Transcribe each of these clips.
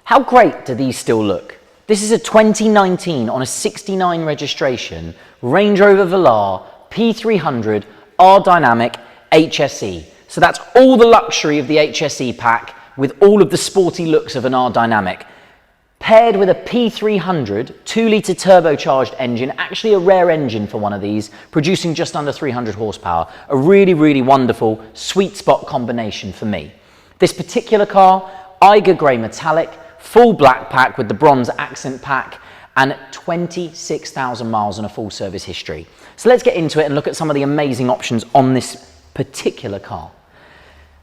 How great do these still look? This is a 2019 on a 69 registration Range Rover Velar P300 R-Dynamic HSE. So that's all the luxury of the HSE pack with all of the sporty looks of an R-Dynamic. Paired with a P300 2-litre turbocharged engine, actually a rare engine for one of these, producing just under 300 horsepower. A really, really wonderful sweet spot combination for me. This particular car, Eiger Grey metallic, full black pack with the bronze accent pack, and 26,000 miles and a full service history. So let's get into it and look at some of the amazing options on this particular car.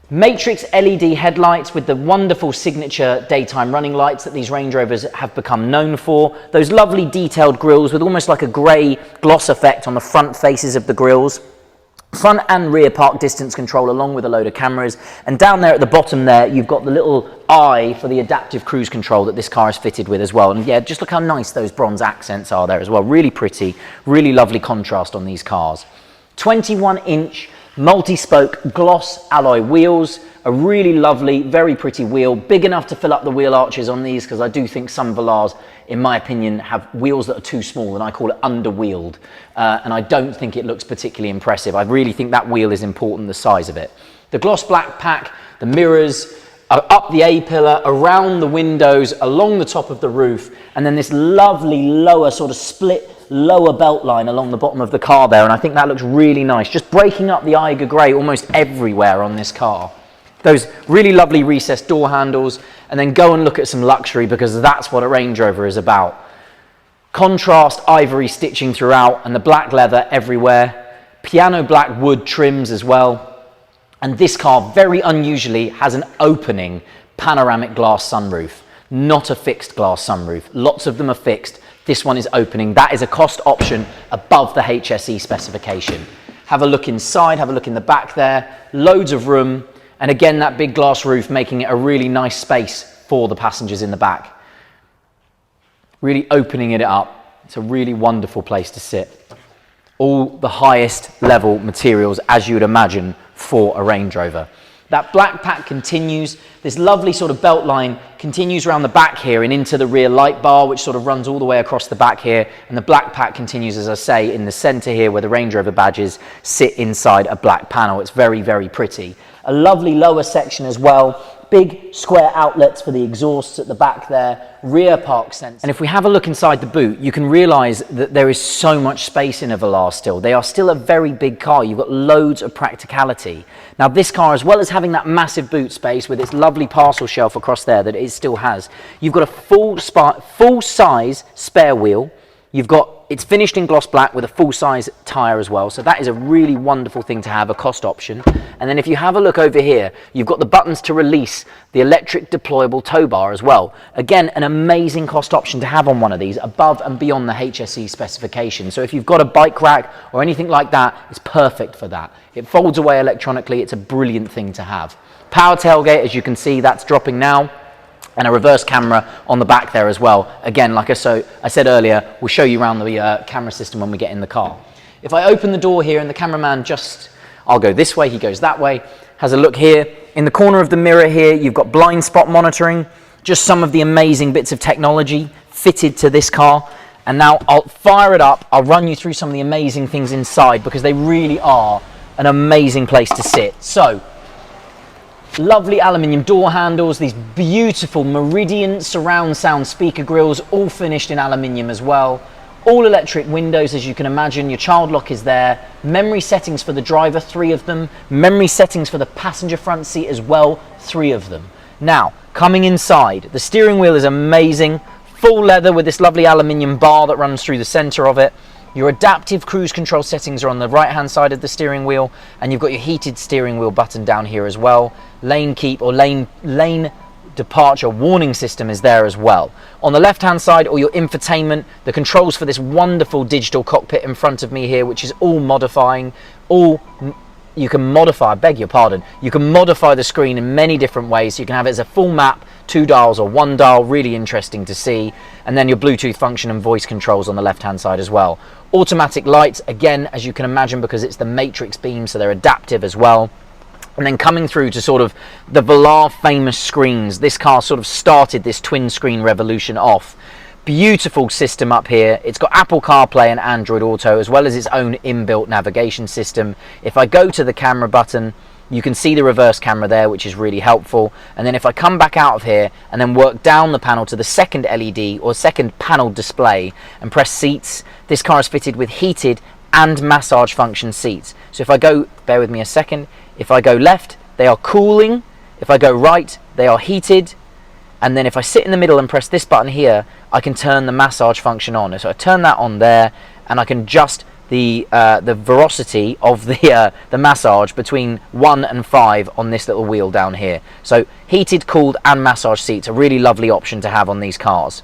Matrix LED headlights with the wonderful signature daytime running lights that these Range Rovers have become known for. Those lovely detailed grills with almost like a grey gloss effect on the front faces of the grills. Front and rear park distance control along with a load of cameras, and down there at the bottom there you've got the little eye for the adaptive cruise control that this car is fitted with as well. And yeah, just look how nice those bronze accents are there as well. Really pretty, really lovely contrast on these cars. 21-inch multi-spoke gloss alloy wheels, a really lovely, very pretty wheel, big enough to fill up the wheel arches on these, because I do think some Velars, in my opinion, have wheels that are too small, and I call it under-wheeled, and I don't think it looks particularly impressive. I really think that wheel is important, the size of it. The gloss black pack, the mirrors, up the A-pillar, around the windows, along the top of the roof, and then this lovely lower sort of split lower belt line along the bottom of the car there, and I think that looks really nice, just breaking up the Eiger Grey almost everywhere on this car. Those really lovely recessed door handles, and then go and look at some luxury, because that's what a Range Rover is about. Contrast ivory stitching throughout and the black leather everywhere, piano black wood trims as well, and this car very unusually has an opening panoramic glass sunroof, not a fixed glass sunroof. Lots of them are fixed. This one is opening. That is a cost option above the HSE specification. Have a look inside, have a look in the back there, loads of room, and again that big glass roof making it a really nice space for the passengers in the back. Really opening it up. It's a really wonderful place to sit. All the highest level materials as you would imagine for a Range Rover. That black pack continues, this lovely sort of belt line continues around the back here and into the rear light bar, which sort of runs all the way across the back here, and the black pack continues, as I say, in the center here where the Range Rover badges sit inside a black panel. It's very, very pretty. A lovely lower section as well, big square outlets for the exhausts at the back there, rear park sensor. And if we have a look inside the boot, you can realize that there is so much space in a Velar still. They are still a very big car. You've got loads of practicality. Now this car, as well as having that massive boot space with its lovely parcel shelf across there that it still has, you've got a full-size spare wheel. It's finished in gloss black with a full-size tyre as well, so that is a really wonderful thing to have, a cost option. And then if you have a look over here, you've got the buttons to release the electric deployable tow bar as well. Again, an amazing cost option to have on one of these, above and beyond the HSE specification. So if you've got a bike rack or anything like that, it's perfect for that. It folds away electronically, it's a brilliant thing to have. Power tailgate, as you can see, that's dropping now. And a reverse camera on the back there as well. Again, like I said earlier, we'll show you around the camera system when we get in the car. If I open the door here and the cameraman I'll go this way, he goes that way, has a look here. In the corner of the mirror here, you've got blind spot monitoring, just some of the amazing bits of technology fitted to this car. And now I'll fire it up, I'll run you through some of the amazing things inside, because they really are an amazing place to sit. So, lovely aluminium door handles, these beautiful Meridian surround sound speaker grills, all finished in aluminium as well. All electric windows, as you can imagine, your child lock is there. Memory settings for the driver, 3 of them. Memory settings for the passenger front seat as well, 3 of them. Now, coming inside, the steering wheel is amazing. Full leather with this lovely aluminium bar that runs through the center of it. Your adaptive cruise control settings are on the right hand side of the steering wheel, and you've got your heated steering wheel button down here as well. Lane keep or lane departure warning system is there as well. On the left hand side, all your infotainment, the controls for this wonderful digital cockpit in front of me here, which is all modifying, you can modify, I beg your pardon, you can modify the screen in many different ways. You can have it as a full map, 2 dials or 1 dial, really interesting to see. And then your Bluetooth function and voice controls on the left hand side as well. Automatic lights, again, as you can imagine, because it's the matrix beam, so they're adaptive as well. And then coming through to sort of the Velar famous screens, this car sort of started this twin screen revolution off. Beautiful system up here. It's got Apple CarPlay and Android Auto, as well as its own inbuilt navigation system. If I go to the camera button, you can see the reverse camera there, which is really helpful. And then if I come back out of here and then work down the panel to the second LED or second panel display and press seats, this car is fitted with heated and massage function seats. So if I go, bear with me a second, if I go left, they are cooling. If I go right, they are heated. And then if I sit in the middle and press this button here, I can turn the massage function on. So I turn that on there, and I can adjust the velocity of the massage between 1 and 5 on this little wheel down here. So heated, cooled, and massage seats, a really lovely option to have on these cars.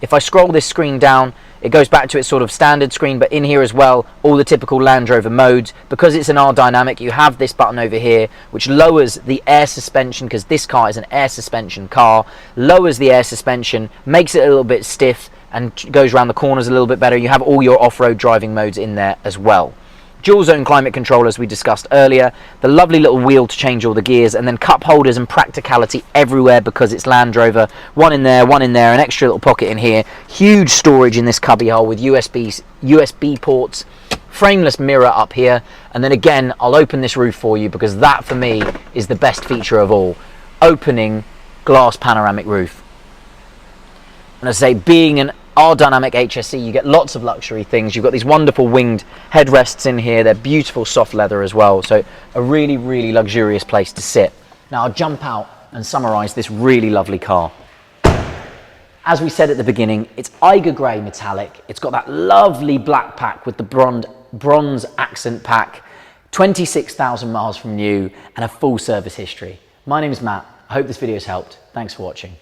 If I scroll this screen down, it goes back to its sort of standard screen, but in here as well, all the typical Land Rover modes. Because it's an R-Dynamic, you have this button over here, which lowers the air suspension, because this car is an air suspension car, lowers the air suspension, makes it a little bit stiff, and goes around the corners a little bit better. You have all your off-road driving modes in there as well. Dual zone climate control, as we discussed earlier, the lovely little wheel to change all the gears, and then cup holders and practicality everywhere because it's Land Rover. One in there, an extra little pocket in here, huge storage in this cubby hole with USB ports, frameless mirror up here, and then again, I'll open this roof for you because that for me is the best feature of all. Opening glass panoramic roof. And as I say, being an R-Dynamic HSE, you get lots of luxury things. You've got these wonderful winged headrests in here. They're beautiful soft leather as well. So a really, really luxurious place to sit. Now I'll jump out and summarize this really lovely car. As we said at the beginning, it's Eiger Grey metallic. It's got that lovely black pack with the bronze accent pack, 26,000 miles from new, and a full service history. My name is Matt. I hope this video has helped. Thanks for watching.